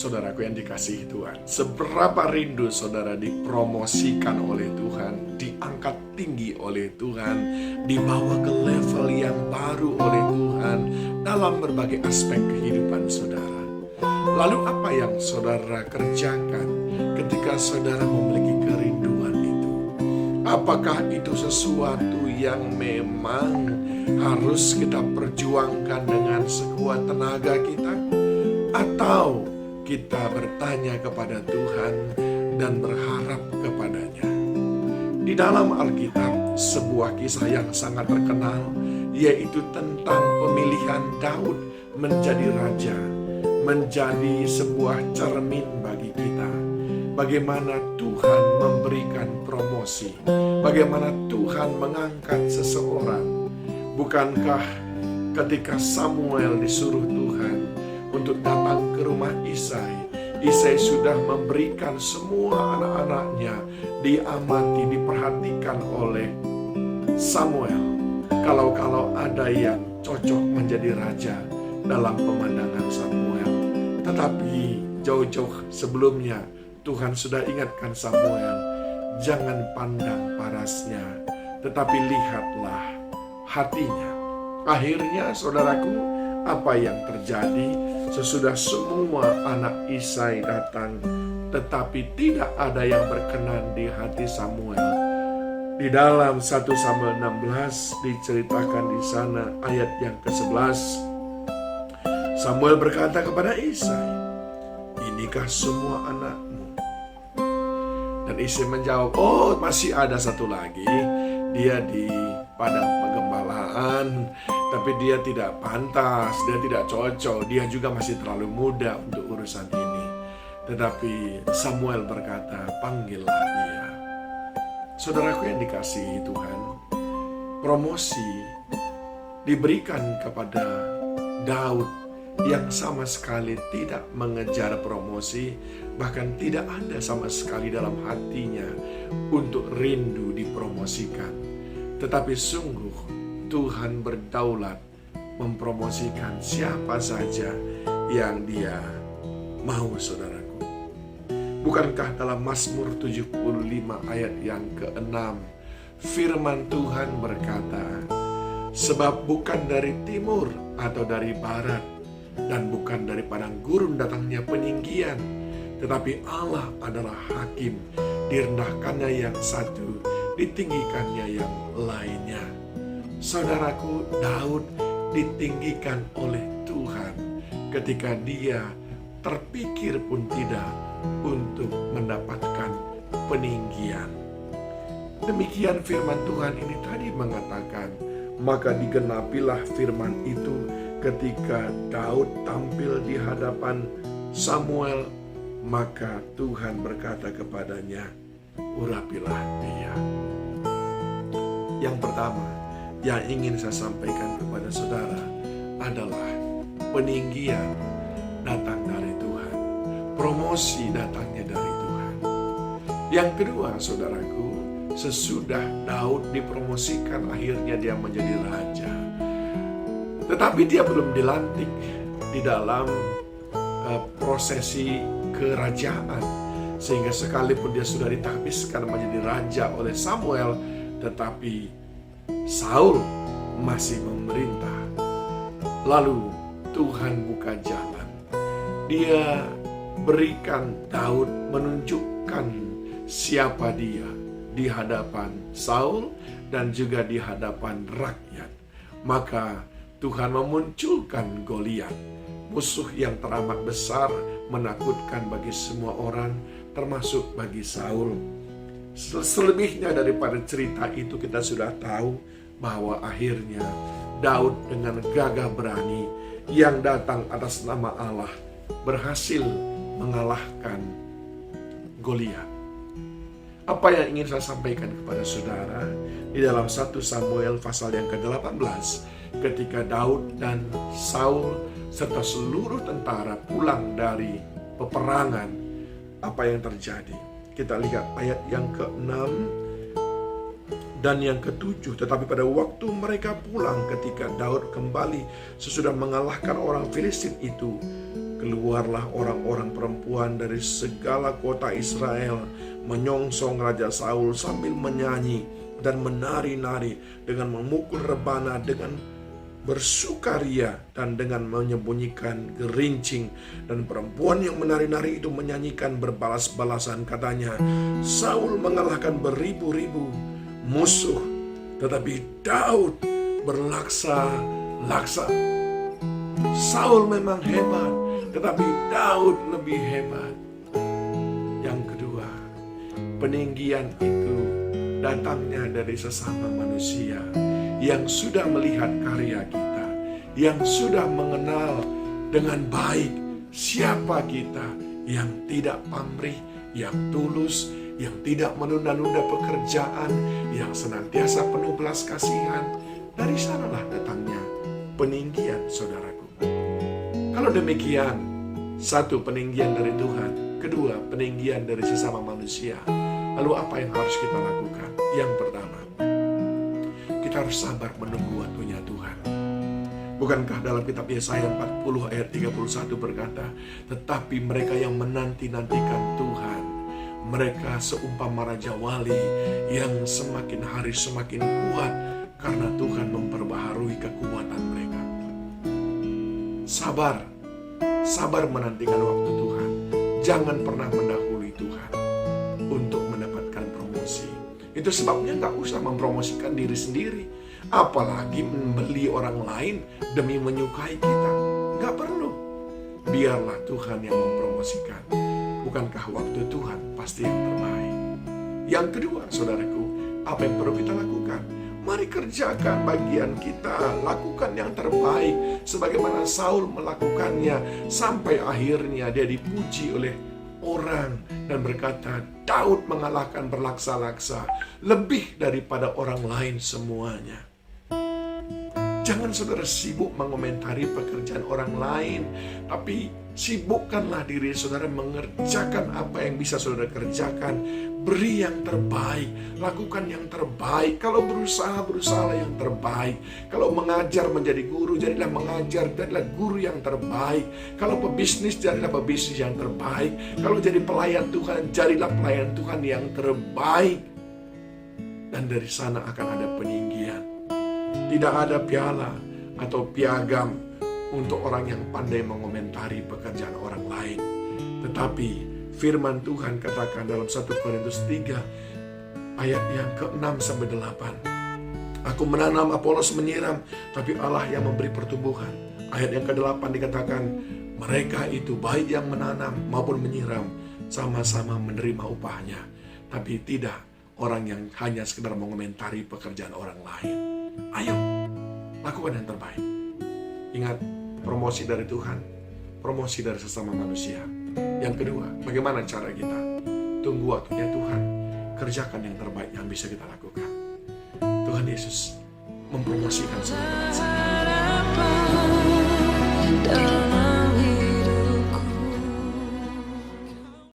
Saudaraku yang dikasihi Tuhan, seberapa rindu saudara dipromosikan oleh Tuhan, diangkat tinggi oleh Tuhan, dibawa ke level yang baru oleh Tuhan dalam berbagai aspek kehidupan saudara. Lalu apa yang saudara kerjakan ketika saudara memiliki kerinduan itu? Apakah itu sesuatu yang memang harus kita perjuangkan dengan sekuat tenaga kita? Atau kita bertanya kepada Tuhan dan berharap kepadanya? Di dalam Alkitab, sebuah kisah yang sangat terkenal, yaitu tentang pemilihan Daud menjadi raja, menjadi sebuah cermin bagi kita. Bagaimana Tuhan memberikan promosi, bagaimana Tuhan mengangkat seseorang. Bukankah ketika Samuel disuruh Tuhan untuk datang ke rumah Isai, Isai sudah memberikan semua anak-anaknya diamati, diperhatikan oleh Samuel. Kalau ada yang cocok menjadi raja dalam pemandangan Samuel. Tetapi jauh-jauh sebelumnya Tuhan sudah ingatkan Samuel, jangan pandang parasnya, tetapi lihatlah hatinya. Akhirnya saudaraku, apa yang terjadi sesudah semua anak Isai datang, tetapi tidak ada yang berkenan di hati Samuel. Di dalam 1 Samuel 16 diceritakan di sana ayat yang ke-11. Samuel berkata kepada Isai, "Inikah semua anakmu?" Dan Isai menjawab, "Oh, masih ada satu lagi. Dia di padang penggembalaan, tapi dia tidak pantas, dia tidak cocok, dia juga masih terlalu muda untuk urusan ini." Tetapi Samuel berkata, "Panggillah dia." Saudaraku yang dikasihi Tuhan, promosi diberikan kepada Daud yang sama sekali tidak mengejar promosi, bahkan tidak ada sama sekali dalam hatinya untuk rindu dipromosikan. Tetapi sungguh Tuhan berdaulat mempromosikan siapa saja yang dia mau, saudaraku. Bukankah dalam Mazmur 75 ayat yang ke-6 firman Tuhan berkata, "Sebab bukan dari timur atau dari barat, dan bukan dari padang gurun datangnya peninggian, tetapi Allah adalah hakim, direndahkannya yang satu, ditinggikannya yang lainnya." Saudaraku, Daud ditinggikan oleh Tuhan ketika dia terpikir pun tidak untuk mendapatkan peninggian. Demikian firman Tuhan ini tadi mengatakan, maka digenapilah firman itu ketika Daud tampil di hadapan Samuel, maka Tuhan berkata kepadanya, "Urapilah dia." Yang pertama yang ingin saya sampaikan kepada saudara adalah peninggian datang dari Tuhan, promosi datangnya dari Tuhan. Yang kedua, saudaraku, sesudah Daud dipromosikan, akhirnya dia menjadi raja. Tetapi dia belum dilantik di dalam prosesi kerajaan, sehingga sekalipun dia sudah ditahbiskan menjadi raja oleh Samuel, tetapi Saul masih memerintah. Lalu Tuhan buka jalan. Dia berikan Daud menunjukkan siapa dia di hadapan Saul dan juga di hadapan rakyat. Maka Tuhan memunculkan Goliat, musuh yang teramat besar, menakutkan bagi semua orang, termasuk bagi Saul. Selebihnya daripada cerita itu kita sudah tahu bahwa akhirnya Daud dengan gagah berani yang datang atas nama Allah berhasil mengalahkan Goliat. Apa yang ingin saya sampaikan kepada saudara di dalam 1 Samuel pasal yang ke-18, ketika Daud dan Saul serta seluruh tentara pulang dari peperangan, apa yang terjadi? Kita lihat ayat yang ke-6 dan yang ke-7. Tetapi pada waktu mereka pulang ketika Daud kembali sesudah mengalahkan orang Filistin itu, keluarlah orang-orang perempuan dari segala kota Israel menyongsong Raja Saul sambil menyanyi dan menari-nari dengan memukul rebana, dengan bersukaria dan dengan menyembunyikan gerincing. Dan perempuan yang menari-nari itu menyanyikan berbalas-balasan, katanya, Saul mengalahkan beribu-ribu musuh, tetapi Daud berlaksa-laksa. Saul memang hebat, tetapi Daud lebih hebat. Yang kedua, peninggian itu datangnya dari sesama manusia yang sudah melihat karya kita, yang sudah mengenal dengan baik siapa kita, yang tidak pamrih, yang tulus, yang tidak menunda-nunda pekerjaan, yang senantiasa penuh belas kasihan. Dari sanalah datangnya peninggian, saudaraku. Kalau demikian, satu, peninggian dari Tuhan. Kedua, peninggian dari sesama manusia. Lalu apa yang harus kita lakukan? Yang pertama, kita harus sabar menunggu waktunya Tuhan. Bukankah dalam kitab Yesaya 40 ayat 31 berkata, tetapi mereka yang menanti-nantikan Tuhan, mereka seumpama Raja Wali yang semakin hari semakin kuat karena Tuhan memperbaharui kekuatan mereka. Sabar menantikan waktu Tuhan. Jangan pernah mendahului Tuhan untuk mendapatkan promosi. Itu sebabnya gak usah mempromosikan diri sendiri, apalagi membeli orang lain demi menyukai kita. Gak perlu. Biarlah Tuhan yang mempromosikan. Bukankah waktu Tuhan pasti yang terbaik? Yang kedua, saudaraku, apa yang perlu kita lakukan? Mari kerjakan bagian kita, lakukan yang terbaik sebagaimana Saul melakukannya sampai akhirnya dia dipuji oleh orang dan berkata, Daud mengalahkan berlaksa-laksa lebih daripada orang lain semuanya. Jangan saudara sibuk mengomentari pekerjaan orang lain, tapi sibukkanlah diri saudara mengerjakan apa yang bisa saudara kerjakan. Beri yang terbaik, lakukan yang terbaik. Kalau berusaha yang terbaik. Kalau mengajar menjadi guru, jadilah mengajar, jadilah guru yang terbaik. Kalau pebisnis, jadilah pebisnis yang terbaik. Kalau jadi pelayan Tuhan, jadilah pelayan Tuhan yang terbaik. Dan dari sana akan ada peninggian. Tidak ada piala atau piagam untuk orang yang pandai mengomentari pekerjaan orang lain. Tetapi firman Tuhan katakan dalam 1 Korintus 3 ayat yang ke-6-8. Aku menanam, Apolos menyiram, tapi Allah yang memberi pertumbuhan. Ayat yang ke-8 dikatakan, mereka itu baik yang menanam maupun menyiram sama-sama menerima upahnya. Tapi tidak orang yang hanya sekedar mengomentari pekerjaan orang lain. Ayo, lakukan yang terbaik. Ingat, promosi dari Tuhan, promosi dari sesama manusia. Yang kedua, bagaimana cara kita? Tunggu waktunya Tuhan, kerjakan yang terbaik yang bisa kita lakukan. Tuhan Yesus mempromosikan saudara.